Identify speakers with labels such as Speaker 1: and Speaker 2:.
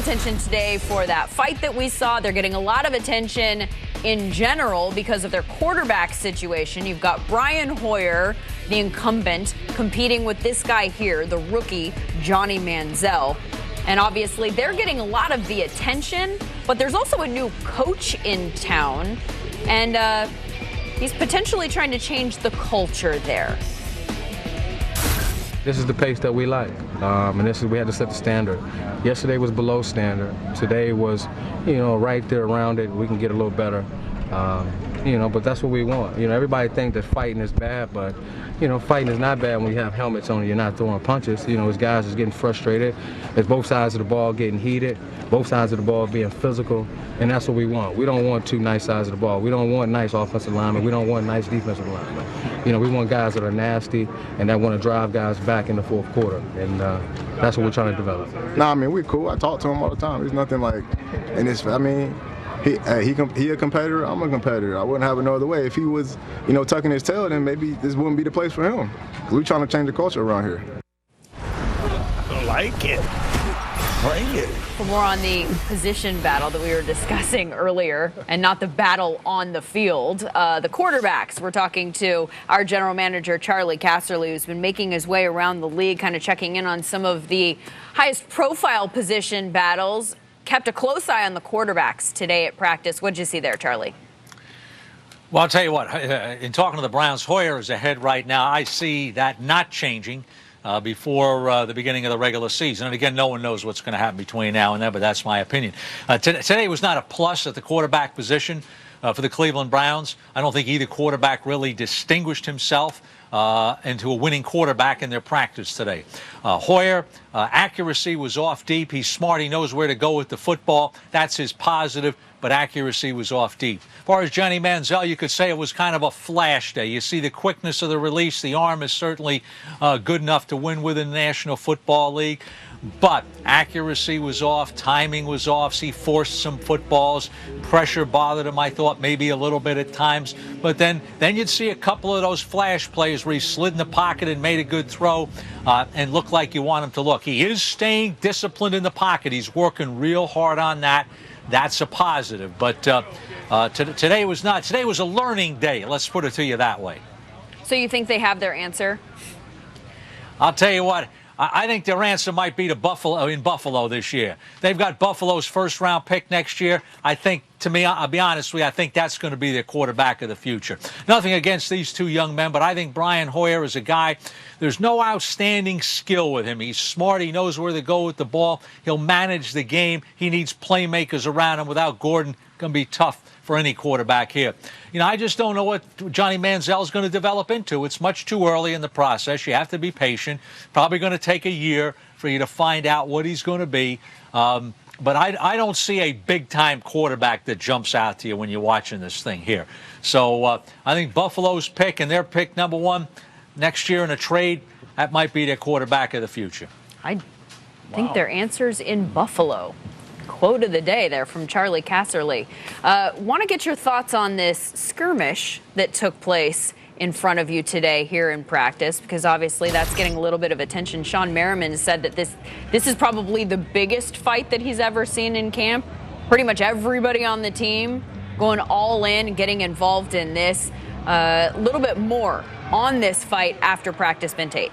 Speaker 1: Attention today for that fight that we saw. They're getting a lot of attention in general because of their quarterback situation. You've got Brian Hoyer, the incumbent, competing with this guy here, the rookie, Johnny Manziel. And obviously they're getting a lot of the attention, but there's also a new coach in town, and he's potentially trying to change the culture there.
Speaker 2: This is the pace that we like, and we had to set the standard. Yesterday was below standard. Today was, right there around it. We can get a little better, but that's what we want. Everybody think that fighting is bad, but fighting is not bad when you have helmets on and you're not throwing punches. As guys is getting frustrated, as both sides of the ball getting heated, both sides of the ball being physical, and that's what we want. We don't want two nice sides of the ball. We don't want nice offensive linemen. We don't want nice defensive linemen. We want guys that are nasty and that want to drive guys back in the fourth quarter, and that's what we're trying to develop.
Speaker 3: Nah, I mean, we're cool. I talk to him all the time. There's nothing like, and it's, I mean, he a competitor, I'm a competitor. I wouldn't have it no other way. If he was, tucking his tail, then maybe this wouldn't be the place for him. We're trying to change the culture around here.
Speaker 4: Like it. Bring it.
Speaker 1: For more on the position battle that we were discussing earlier, and not the battle on the field, the quarterbacks. We're talking to our general manager, Charlie Casserly, who's been making his way around the league, kind of checking in on some of the highest profile position battles. Kept a close eye on the quarterbacks today at practice. What'd you see there, Charlie?
Speaker 5: Well, I'll tell you what, in talking to the Browns, Hoyer is ahead right now. I see that not changing before the beginning of the regular season. And again, no one knows what's going to happen between now and then, but that's my opinion. Today was not a plus at the quarterback position for the Cleveland Browns. I don't think either quarterback really distinguished himself into a winning quarterback in their practice today. Hoyer, accuracy was off deep. He's smart. He knows where to go with the football. That's his positive, but accuracy was off deep. As far as Johnny Manziel, you could say it was kind of a flash day. You see the quickness of the release. The arm is certainly good enough to win with the National Football League. But accuracy was off, timing was off. He forced some footballs. Pressure bothered him, I thought, maybe a little bit at times. But then you'd see a couple of those flash plays where he slid in the pocket and made a good throw and looked like you want him to look. He is staying disciplined in the pocket. He's working real hard on that. That's a positive. But today was not. Today was a learning day. Let's put it to you that way.
Speaker 1: So you think they have their answer?
Speaker 5: I'll tell you what. I think their answer might be to Buffalo this year. They've got Buffalo's first-round pick next year. I think, to me, I'll be honest with you, I think that's going to be their quarterback of the future. Nothing against these two young men, but I think Brian Hoyer is a guy, there's no outstanding skill with him. He's smart. He knows where to go with the ball. He'll manage the game. He needs playmakers around him. Without Gordon, it's going to be tough for any quarterback here. I just don't know what Johnny Manziel is going to develop into. It's much too early in the process. You have to be patient. Probably going to take a year for you to find out what he's going to be. But I don't see a big-time quarterback that jumps out to you when you're watching this thing here. So I think Buffalo's pick and their pick number one next year in a trade, that might be their quarterback of the future.
Speaker 1: I think their answer's in Buffalo. Quote of the day there from Charlie Casserly. Want to get your thoughts on this skirmish that took place in front of you today here in practice, because obviously that's getting a little bit of attention. Sean Merriman said that this is probably the biggest fight that he's ever seen in camp. Pretty much everybody on the team going all in and getting involved in this. A little bit more on this fight after practice, Ben Tate.